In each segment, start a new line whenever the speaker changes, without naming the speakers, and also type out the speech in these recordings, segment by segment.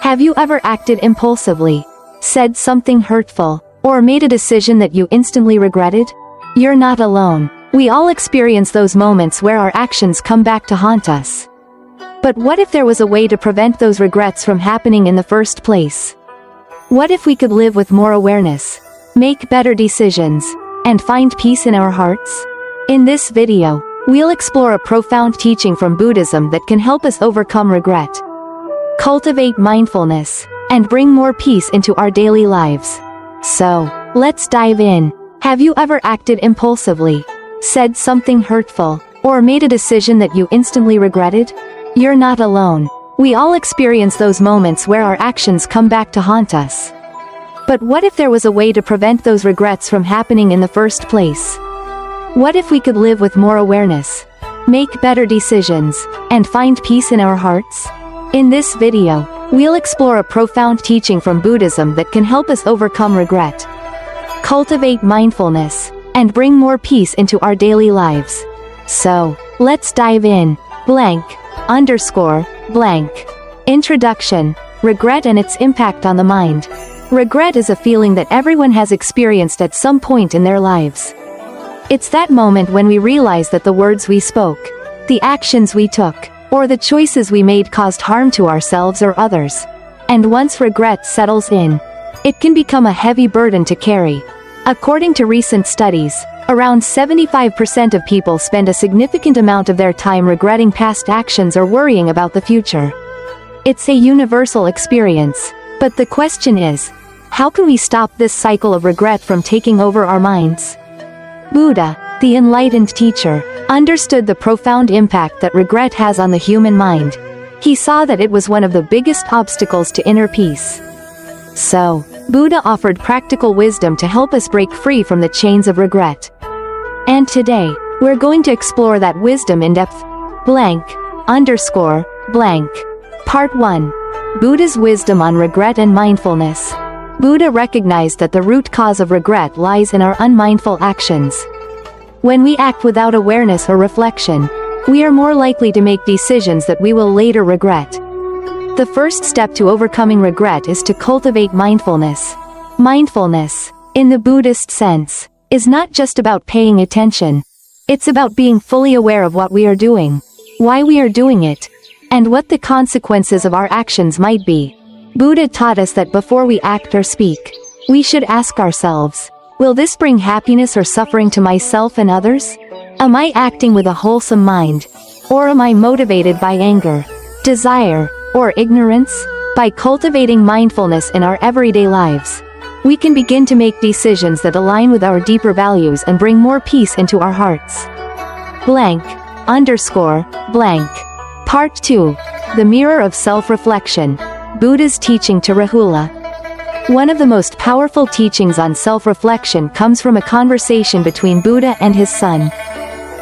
Have you ever acted impulsively, said something hurtful, or made a decision that you instantly regretted? You're not alone. We all experience those moments where our actions come back to haunt us. But what if there was a way to prevent those regrets from happening in the first place? What if we could live with more awareness, make better decisions, and find peace in our hearts? In this video, we'll explore a profound teaching from Buddhism that can help us overcome regret, cultivate mindfulness, and bring more peace into our daily lives. So, let's dive in. Have you ever acted impulsively, said something hurtful, or made a decision that you instantly regretted? You're not alone. We all experience those moments where our actions come back to haunt us. But what if there was a way to prevent those regrets from happening in the first place? What if we could live with more awareness, make better decisions, and find peace in our hearts? In this video, we'll explore a profound teaching from Buddhism that can help us overcome regret, cultivate mindfulness, and bring more peace into our daily lives. So, let's dive in. Introduction. Regret and its impact on the mind. Regret is a feeling that everyone has experienced at some point in their lives. It's that moment when we realize that the words we spoke, the actions we took, or the choices we made caused harm to ourselves or others. And once regret settles in, it can become a heavy burden to carry. According to recent studies, around 75% of people spend a significant amount of their time regretting past actions or worrying about the future. It's a universal experience. But the question is, how can we stop this cycle of regret from taking over our minds? Buddha, the enlightened teacher, understood the profound impact that regret has on the human mind. He saw that it was one of the biggest obstacles to inner peace. So, Buddha offered practical wisdom to help us break free from the chains of regret. And today, we're going to explore that wisdom in depth. Part 1. Buddha's wisdom on regret and mindfulness. Buddha recognized that the root cause of regret lies in our unmindful actions. When we act without awareness or reflection, we are more likely to make decisions that we will later regret. The first step to overcoming regret is to cultivate mindfulness. Mindfulness, in the Buddhist sense, is not just about paying attention. It's about being fully aware of what we are doing, why we are doing it, and what the consequences of our actions might be. Buddha taught us that before we act or speak, we should ask ourselves, will this bring happiness or suffering to myself and others? Am I acting with a wholesome mind? Or am I motivated by anger, desire, or ignorance? By cultivating mindfulness in our everyday lives, we can begin to make decisions that align with our deeper values and bring more peace into our hearts. Part 2. The Mirror of Self-Reflection. Buddha's teaching to Rahula. One of the most powerful teachings on self-reflection comes from a conversation between Buddha and his son,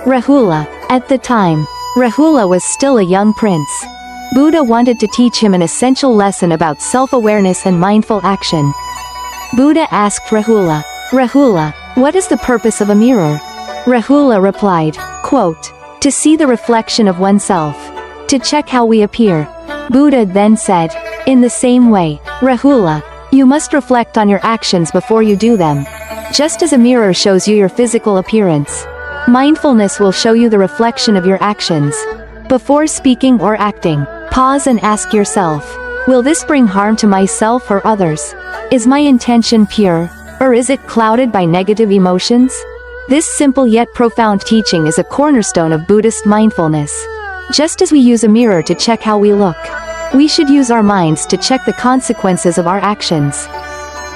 Rahula. At the time, Rahula was still a young prince. Buddha wanted to teach him an essential lesson about self-awareness and mindful action. Buddha asked Rahula, what is the purpose of a mirror? Rahula replied, quote, to see the reflection of oneself, to check how we appear. Buddha then said, in the same way, Rahula, you must reflect on your actions before you do them. Just as a mirror shows you your physical appearance, mindfulness will show you the reflection of your actions. Before speaking or acting, pause and ask yourself, will this bring harm to myself or others? Is my intention pure, or is it clouded by negative emotions? This simple yet profound teaching is a cornerstone of Buddhist mindfulness. Just as we use a mirror to check how we look, we should use our minds to check the consequences of our actions.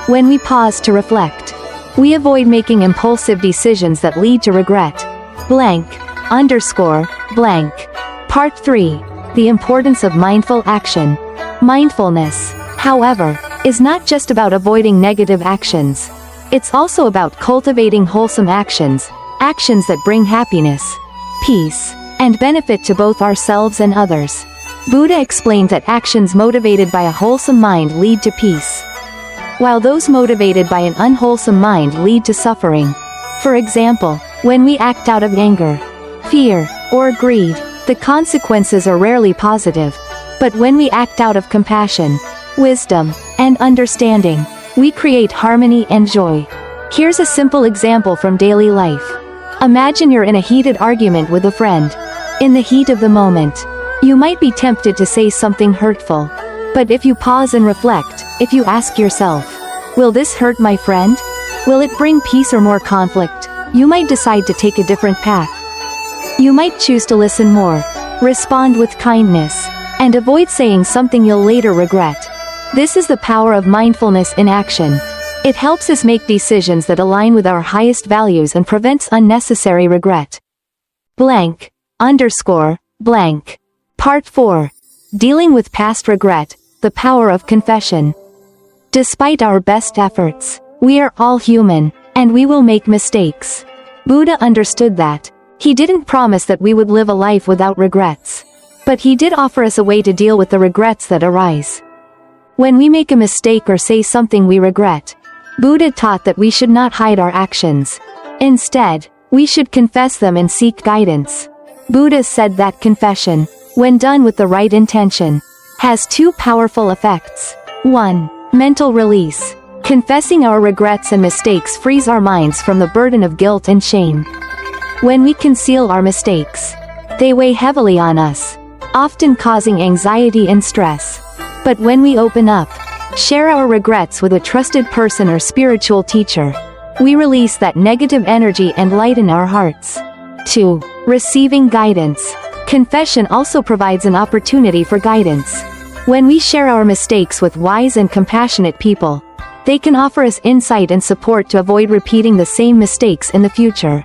When we pause to reflect, we avoid making impulsive decisions that lead to regret. Part 3. The importance of mindful action. Mindfulness, however, is not just about avoiding negative actions. It's also about cultivating wholesome actions, actions that bring happiness, peace, and benefit to both ourselves and others. Buddha explained that actions motivated by a wholesome mind lead to peace, while those motivated by an unwholesome mind lead to suffering. For example, when we act out of anger, fear, or greed, the consequences are rarely positive. But when we act out of compassion, wisdom, and understanding, we create harmony and joy. Here's a simple example from daily life. Imagine you're in a heated argument with a friend. In the heat of the moment, you might be tempted to say something hurtful. But if you pause and reflect, if you ask yourself, will this hurt my friend? Will it bring peace or more conflict? You might decide to take a different path. You might choose to listen more, respond with kindness, and avoid saying something you'll later regret. This is the power of mindfulness in action. It helps us make decisions that align with our highest values and prevents unnecessary regret. Blank, underscore, blank. Part 4. Dealing with past regret, the power of confession. Despite our best efforts, we are all human, and we will make mistakes. Buddha understood that. He didn't promise that we would live a life without regrets. But he did offer us a way to deal with the regrets that arise. When we make a mistake or say something we regret, Buddha taught that we should not hide our actions. Instead, we should confess them and seek guidance. Buddha said that confession, when done with the right intention, has two powerful effects. 1. Mental release. Confessing our regrets and mistakes frees our minds from the burden of guilt and shame. When we conceal our mistakes, they weigh heavily on us, often causing anxiety and stress. But when we open up, share our regrets with a trusted person or spiritual teacher, we release that negative energy and lighten our hearts. 2. Receiving guidance. Confession also provides an opportunity for guidance. When we share our mistakes with wise and compassionate people, they can offer us insight and support to avoid repeating the same mistakes in the future.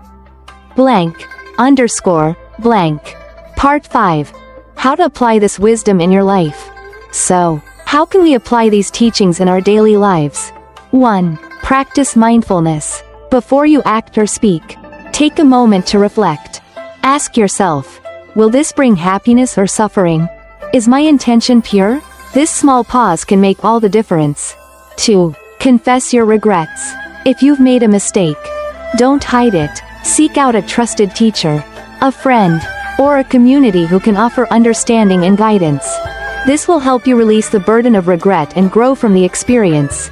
Blank, underscore, blank. Part 5. How to apply this wisdom in your life. So, how can we apply these teachings in our daily lives? 1. Practice mindfulness. Before you act or speak, take a moment to reflect. Ask yourself, will this bring happiness or suffering? Is my intention pure? This small pause can make all the difference. 2. Confess your regrets. If you've made a mistake, don't hide it. Seek out a trusted teacher, a friend, or a community who can offer understanding and guidance. This will help you release the burden of regret and grow from the experience.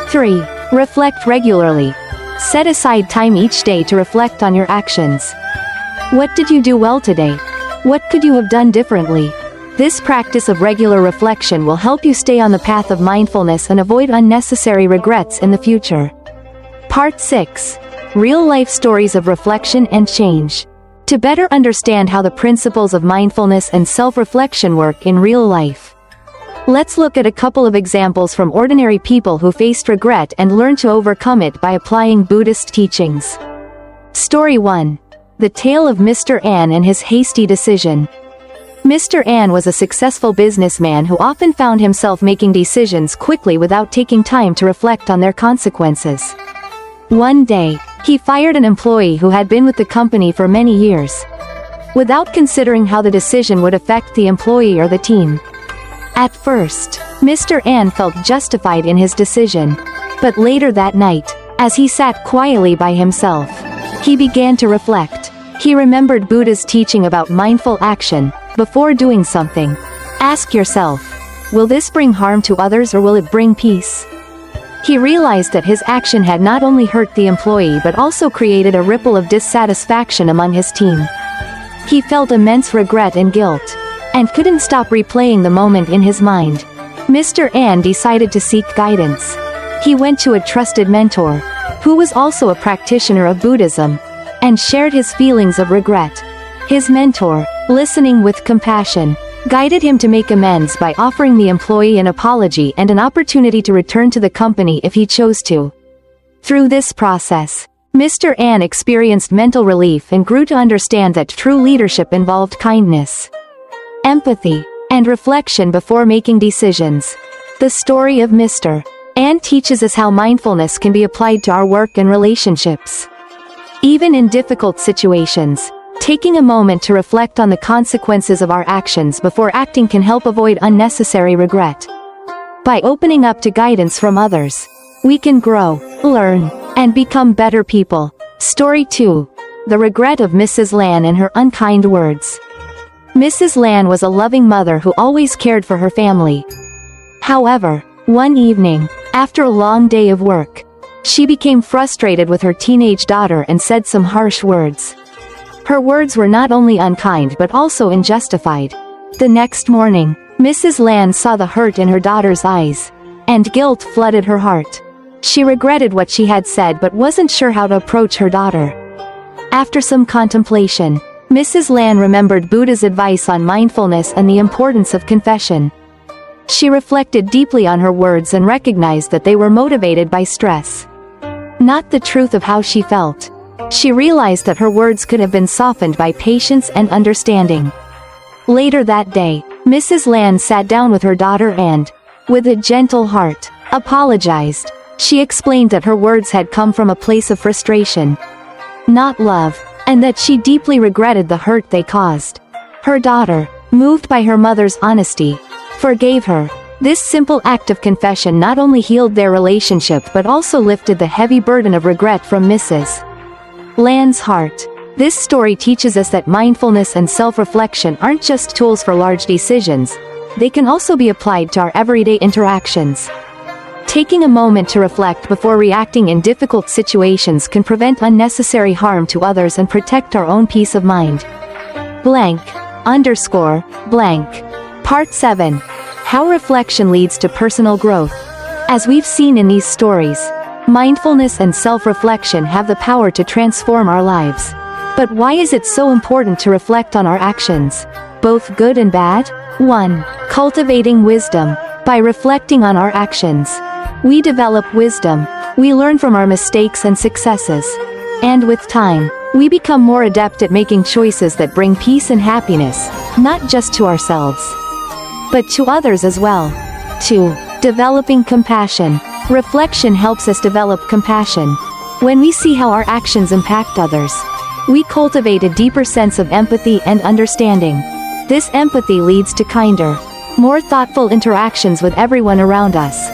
3. Reflect regularly. Set aside time each day to reflect on your actions. What did you do well today? What could you have done differently? This practice of regular reflection will help you stay on the path of mindfulness and avoid unnecessary regrets in the future. Part 6. Real-life stories of reflection and change. To better understand how the principles of mindfulness and self-reflection work in real life, let's look at a couple of examples from ordinary people who faced regret and learned to overcome it by applying Buddhist teachings. Story 1. The tale of Mr. An and his hasty decision. Mr. An was a successful businessman who often found himself making decisions quickly without taking time to reflect on their consequences. One day, he fired an employee who had been with the company for many years, without considering how the decision would affect the employee or the team. At first, Mr. An felt justified in his decision, but later that night, as he sat quietly by himself, he began to reflect. He remembered Buddha's teaching about mindful action. Before doing something, ask yourself, will this bring harm to others or will it bring peace? He realized that his action had not only hurt the employee but also created a ripple of dissatisfaction among his team. He felt immense regret and guilt, and couldn't stop replaying the moment in his mind. Mr. An decided to seek guidance. He went to a trusted mentor, who was also a practitioner of Buddhism, and shared his feelings of regret. His mentor, listening with compassion, guided him to make amends by offering the employee an apology and an opportunity to return to the company if he chose to. Through this process, Mr. An experienced mental relief and grew to understand that true leadership involved kindness, empathy, and reflection before making decisions. The story of Mr. An teaches us how mindfulness can be applied to our work and relationships. Even in difficult situations, taking a moment to reflect on the consequences of our actions before acting can help avoid unnecessary regret. By opening up to guidance from others, we can grow, learn, and become better people. Story 2. The regret of Mrs. Lan and her unkind words. Mrs. Lan was a loving mother who always cared for her family. However, one evening, after a long day of work, she became frustrated with her teenage daughter and said some harsh words. Her words were not only unkind but also unjustified. The next morning, Mrs. Land saw the hurt in her daughter's eyes, and guilt flooded her heart. She regretted what she had said but wasn't sure how to approach her daughter. After some contemplation, Mrs. Land remembered Buddha's advice on mindfulness and the importance of confession. She reflected deeply on her words and recognized that they were motivated by stress, not the truth of how she felt. She realized that her words could have been softened by patience and understanding. Later that day, Mrs. Land sat down with her daughter and, with a gentle heart, apologized. She explained that her words had come from a place of frustration, not love, and that she deeply regretted the hurt they caused. Her daughter, moved by her mother's honesty, forgave her. This simple act of confession not only healed their relationship but also lifted the heavy burden of regret from Mrs. Land's heart. This story teaches us that mindfulness and self-reflection aren't just tools for large decisions, they can also be applied to our everyday interactions. Taking a moment to reflect before reacting in difficult situations can prevent unnecessary harm to others and protect our own peace of mind. Blank. Blank. Part 7. How reflection leads to personal growth. As we've seen in these stories, mindfulness and self-reflection have the power to transform our lives. But why is it so important to reflect on our actions, both good and bad? 1. Cultivating wisdom. By reflecting on our actions, we develop wisdom. We learn from our mistakes and successes. And with time, we become more adept at making choices that bring peace and happiness, not just to ourselves, but to others as well. 2. Developing compassion. Reflection helps us develop compassion. When we see how our actions impact others, we cultivate a deeper sense of empathy and understanding. This empathy leads to kinder, more thoughtful interactions with everyone around us.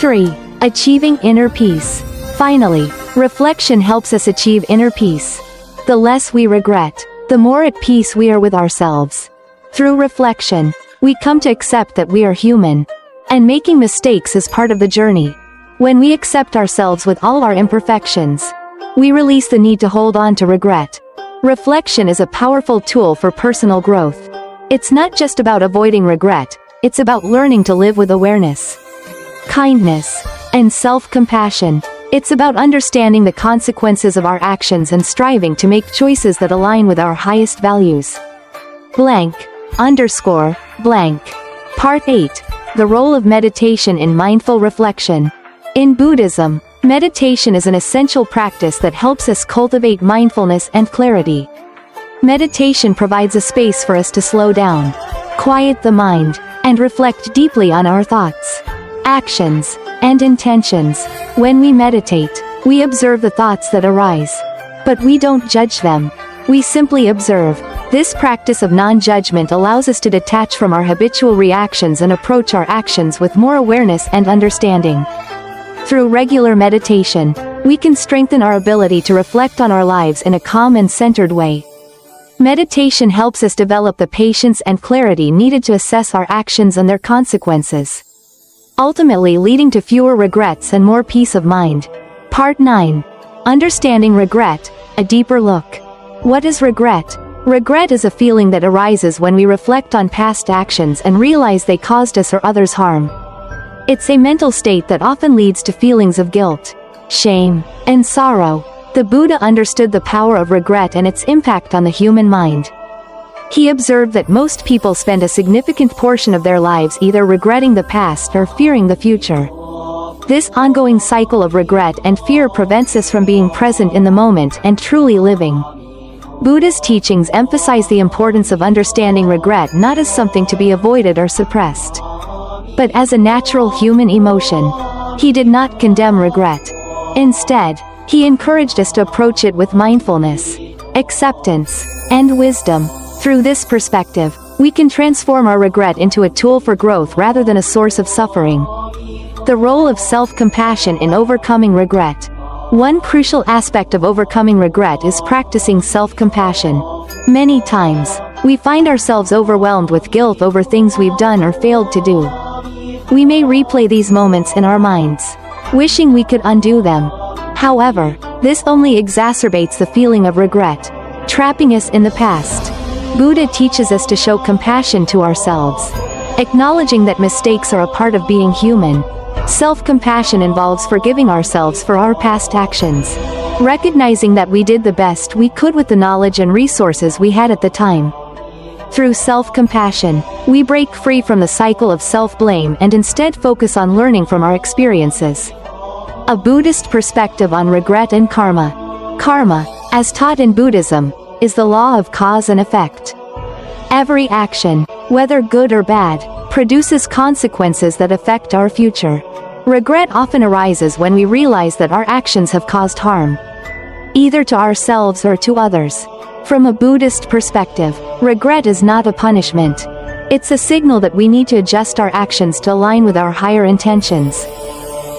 3. Achieving inner peace. Finally, reflection helps us achieve inner peace. The less we regret, the more at peace we are with ourselves. Through reflection, we come to accept that we are human, and making mistakes is part of the journey. When we accept ourselves with all our imperfections, we release the need to hold on to regret. Reflection is a powerful tool for personal growth. It's not just about avoiding regret, it's about learning to live with awareness, kindness, and self-compassion. It's about understanding the consequences of our actions and striving to make choices that align with our highest values. Blank. Part 8. The role of meditation in mindful reflection. In Buddhism, meditation is an essential practice that helps us cultivate mindfulness and clarity. Meditation provides a space for us to slow down, quiet the mind, and reflect deeply on our thoughts, actions, and intentions. When we meditate, we observe the thoughts that arise, but we don't judge them. We simply observe. This practice of non-judgment allows us to detach from our habitual reactions and approach our actions with more awareness and understanding. Through regular meditation, we can strengthen our ability to reflect on our lives in a calm and centered way. Meditation helps us develop the patience and clarity needed to assess our actions and their consequences, ultimately leading to fewer regrets and more peace of mind. Part 9. Understanding regret, a deeper look. What is regret? Regret is a feeling that arises when we reflect on past actions and realize they caused us or others harm. It's a mental state that often leads to feelings of guilt, shame, and sorrow. The Buddha understood the power of regret and its impact on the human mind. He observed that most people spend a significant portion of their lives either regretting the past or fearing the future. This ongoing cycle of regret and fear prevents us from being present in the moment and truly living. Buddha's teachings emphasize the importance of understanding regret not as something to be avoided or suppressed, but as a natural human emotion. He did not condemn regret. Instead, he encouraged us to approach it with mindfulness, acceptance, and wisdom. Through this perspective, we can transform our regret into a tool for growth rather than a source of suffering. The role of self-compassion in overcoming regret. One crucial aspect of overcoming regret is practicing self-compassion. Many times, we find ourselves overwhelmed with guilt over things we've done or failed to do. We may replay these moments in our minds, wishing we could undo them. However, this only exacerbates the feeling of regret, trapping us in the past. Buddha teaches us to show compassion to ourselves, acknowledging that mistakes are a part of being human. Self-compassion involves forgiving ourselves for our past actions, recognizing that we did the best we could with the knowledge and resources we had at the time. Through self-compassion, we break free from the cycle of self-blame and instead focus on learning from our experiences. A Buddhist perspective on regret and karma. Karma, as taught in Buddhism, is the law of cause and effect. Every action, whether good or bad, produces consequences that affect our future. Regret often arises when we realize that our actions have caused harm, either to ourselves or to others. From a Buddhist perspective, regret is not a punishment. It's a signal that we need to adjust our actions to align with our higher intentions.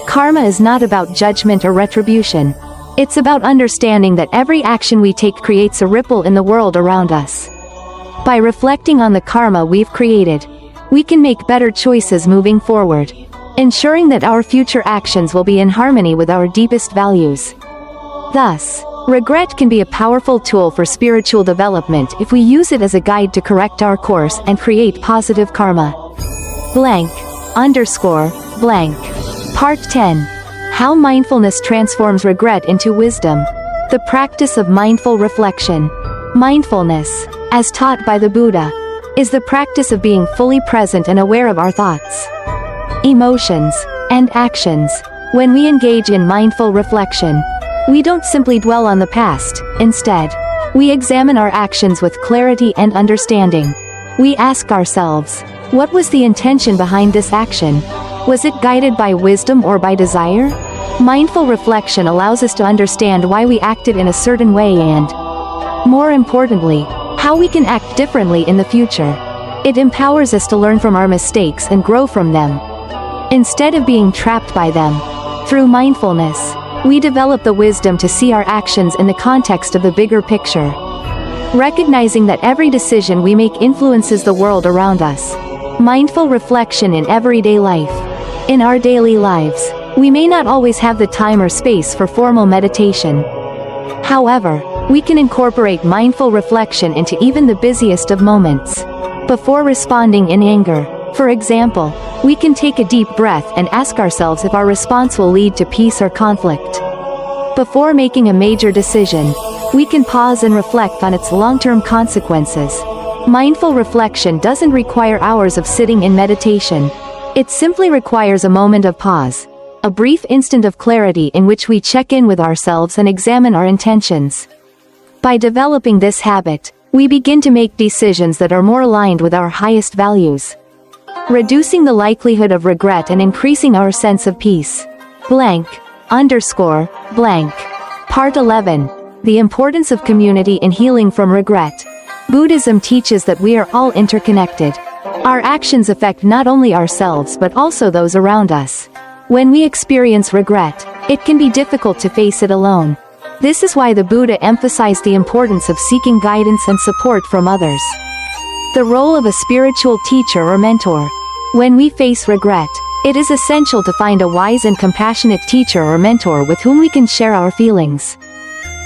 Karma is not about judgment or retribution. It's about understanding that every action we take creates a ripple in the world around us. By reflecting on the karma we've created, we can make better choices moving forward, ensuring that our future actions will be in harmony with our deepest values. Thus, regret can be a powerful tool for spiritual development if we use it as a guide to correct our course and create positive karma. Blank. _ blank. Part 10. How mindfulness transforms regret into wisdom. The practice of mindful reflection. Mindfulness, as taught by the Buddha, is the practice of being fully present and aware of our thoughts, emotions, and actions. When we engage in mindful reflection, we don't simply dwell on the past. Instead, we examine our actions with clarity and understanding. We ask ourselves, what was the intention behind this action? Was it guided by wisdom or by desire? Mindful reflection allows us to understand why we acted in a certain way and, more importantly, how we can act differently in the future. It empowers us to learn from our mistakes and grow from them, instead of being trapped by them. Through mindfulness, we develop the wisdom to see our actions in the context of the bigger picture, recognizing that every decision we make influences the world around us. Mindful reflection in everyday life. In our daily lives, we may not always have the time or space for formal meditation. However, we can incorporate mindful reflection into even the busiest of moments. Before responding in anger, for example, we can take a deep breath and ask ourselves if our response will lead to peace or conflict. Before making a major decision, we can pause and reflect on its long-term consequences. Mindful reflection doesn't require hours of sitting in meditation. It simply requires a moment of pause, a brief instant of clarity in which we check in with ourselves and examine our intentions. By developing this habit, we begin to make decisions that are more aligned with our highest values, reducing the likelihood of regret and increasing our sense of peace. Blank. _ blank. Part 11. The importance of community in healing from regret. Buddhism teaches that we are all interconnected. Our actions affect not only ourselves but also those around us. When we experience regret, it can be difficult to face it alone. This is why the Buddha emphasized the importance of seeking guidance and support from others. The role of a spiritual teacher or mentor. When we face regret, it is essential to find a wise and compassionate teacher or mentor with whom we can share our feelings.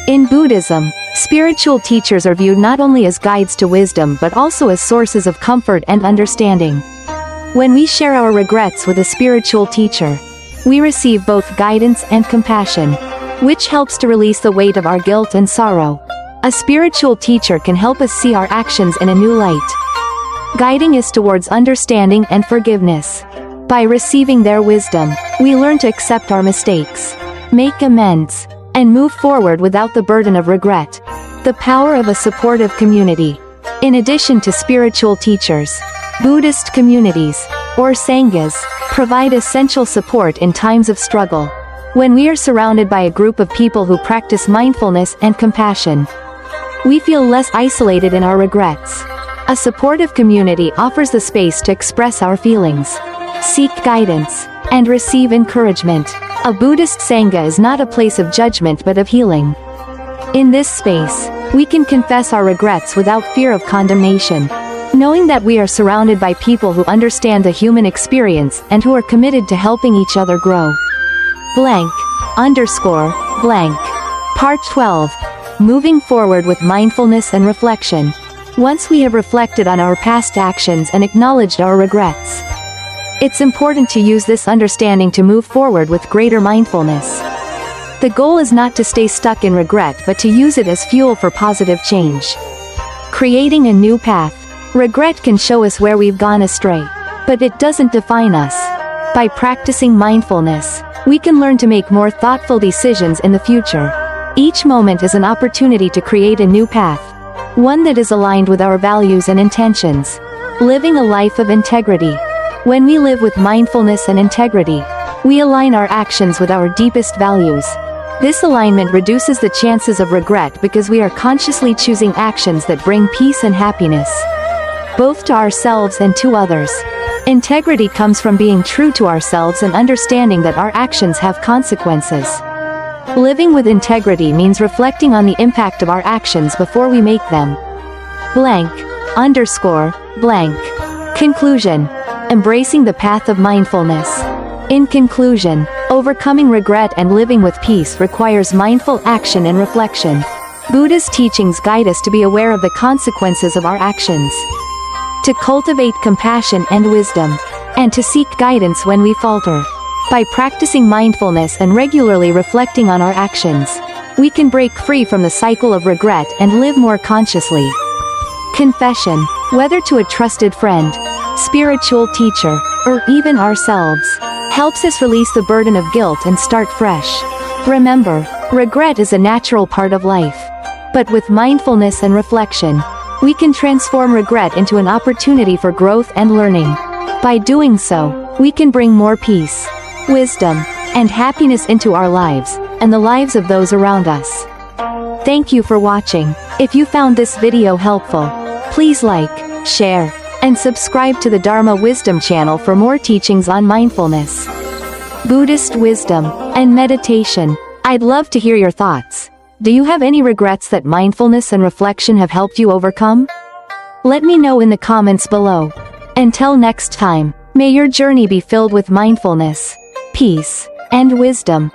In Buddhism, spiritual teachers are viewed not only as guides to wisdom but also as sources of comfort and understanding. When we share our regrets with a spiritual teacher, we receive both guidance and compassion, which helps to release the weight of our guilt and sorrow. A spiritual teacher can help us see our actions in a new light, guiding us towards understanding and forgiveness. By receiving their wisdom, we learn to accept our mistakes, make amends, and move forward without the burden of regret. The power of a supportive community. In addition to spiritual teachers, Buddhist communities, or sanghas, provide essential support in times of struggle. When we are surrounded by a group of people who practice mindfulness and compassion, we feel less isolated in our regrets. A supportive community offers the space to express our feelings, seek guidance, and receive encouragement. A Buddhist sangha is not a place of judgment but of healing. In this space, we can confess our regrets without fear of condemnation. Knowing that we are surrounded by people who understand the human experience and who are committed to helping each other grow. Blank. Underscore. Blank. Part 12. Moving forward with mindfulness and reflection. Once we have reflected on our past actions and acknowledged our regrets, it's important to use this understanding to move forward with greater mindfulness. The goal is not to stay stuck in regret but to use it as fuel for positive change. Creating a new path. Regret can show us where we've gone astray, but it doesn't define us. By practicing mindfulness, we can learn to make more thoughtful decisions in the future. Each moment is an opportunity to create a new path, one that is aligned with our values and intentions. Living a life of integrity. When we live with mindfulness and integrity, we align our actions with our deepest values. This alignment reduces the chances of regret because we are consciously choosing actions that bring peace and happiness, both to ourselves and to others. Integrity comes from being true to ourselves and understanding that our actions have consequences. Living with integrity means reflecting on the impact of our actions before we make them. Blank. Underscore. Blank. Conclusion. Embracing the path of mindfulness. In conclusion, overcoming regret and living with peace requires mindful action and reflection. Buddha's teachings guide us to be aware of the consequences of our actions, to cultivate compassion and wisdom, and to seek guidance when we falter. By practicing mindfulness and regularly reflecting on our actions, we can break free from the cycle of regret and live more consciously. Confession. Whether to a trusted friend, spiritual teacher, or even ourselves, helps us release the burden of guilt and start fresh. Remember, regret is a natural part of life. But with mindfulness and reflection, we can transform regret into an opportunity for growth and learning. By doing so, we can bring more peace, wisdom, and happiness into our lives, and the lives of those around us. Thank you for watching. If you found this video helpful, please like, share, and subscribe to the Dharma Wisdom Channel for more teachings on mindfulness, Buddhist wisdom, and meditation. I'd love to hear your thoughts. Do you have any regrets that mindfulness and reflection have helped you overcome? Let me know in the comments below. Until next time, may your journey be filled with mindfulness, peace, and wisdom.